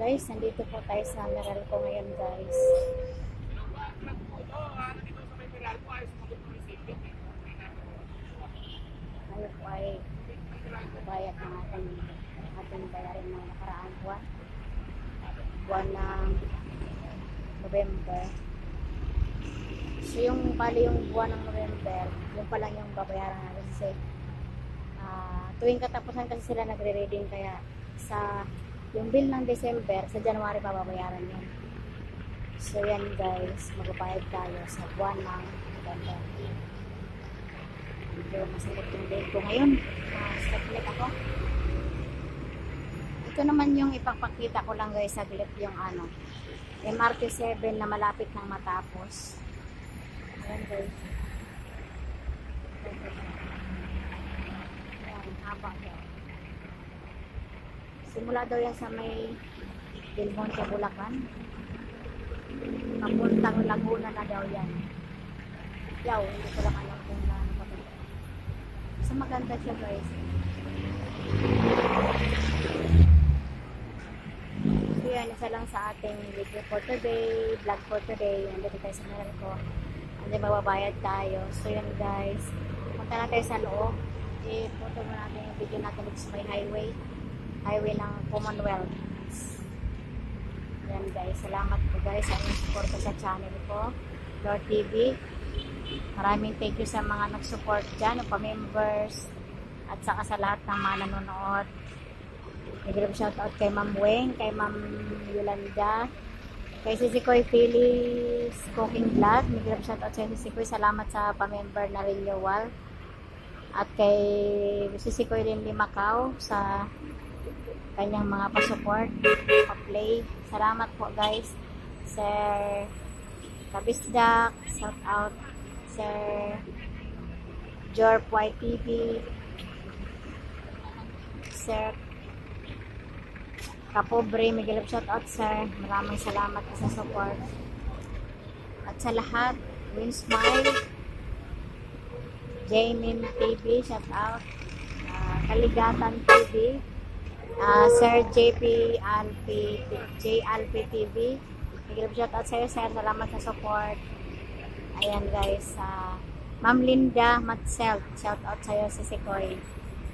Guys, nandito po tayo sa Meralco ngayon, guys. Ngayon po ay bayad ng ating bayarin ng nakaraang buwan. Buwan ng November. So yung bali yung buwan ng November, yung pa lang yung babayaran natin kasi tuwing katapusan kasi sila nagre-reading, kaya sa yung bill ng December, sa January pa babayaran yun. So yan guys, magbabayad tayo sa buwan ng November. Medyo masakit yung bill ko ngayon. Saglit ako. Ito naman yung ipapakita ko lang guys, saglit yung MRT 7 na malapit nang matapos. Ayan guys. Ayan, haba daw. Simula daw yan sa may Del Monte, Bulacan. Papuntang Laguna na daw yan. Yaw, hindi ko lang alam kung ano pa ito. So maganda siya guys. So yan, isa lang sa ating video for today, vlog for today. Nandito tayo sa Meralco. Hindi mababayad tayo. So yan guys, punta na tayo sa loob. I-photo mo natin yung video natin dito sa may highway ng Commonwealth. Yan guys, salamat po guys sa inyong support sa channel ko, Lord TV. Maraming thank you sa mga nag-support dyan, pa-members, at saka sa lahat ng mga nanonood. Nag-give shoutout kay Ma'am Weng, kay Ma'am Yolanda, kay Sisikoy Phyllis Cooking Vlog. Nag-give shoutout sa Sisikoy, salamat sa pa-member na renewal. At kay Sisikoy rin Macau sa kanyang mga pa-support, pa-play. Salamat po guys. Sir Kabisdak, shout out. Sir Jorp YTV, Sir Kapobre, Miguel, shout out sir. Maraming salamat sa support. At sa lahat, Win Smile, Jamin TV, shout out. Kaligatan TV, Sir JP Alpi, J Alpi TV, Miguel, shout out sa'yo sir. Salamat sa support. Ayan guys, Ma'am Linda Matselt, shout out sa'yo si Sikoy.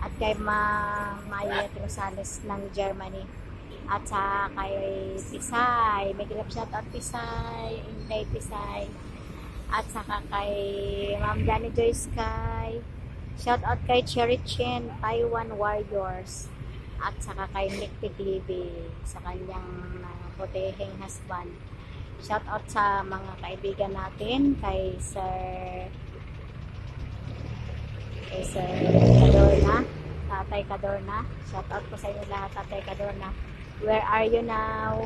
At kay Maya Rosales ng Germany. At sa kay Pisay, may gilap shout out Pisay, Inday Pisay. At saka kay Ma'am Danny Joyce Sky, shout out kay Cherry Chen, Taiwan Warriors. At saka kay Nick TV sa kanyang putihing husband. Shout out sa mga kaibigan natin, kay Sir Cadorna, Tatay Cadorna. Shout out po sa inyo lahat, Tatay Cadorna. Where are you now?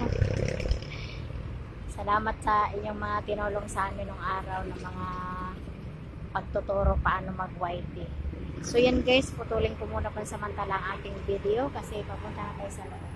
Salamat sa inyong mga tinulong sa amin nung araw ng mga pagtuturo paano mag-YT. So yan guys, putulin ko muna pansamantala ang ating video kasi papunta na tayo sa loob.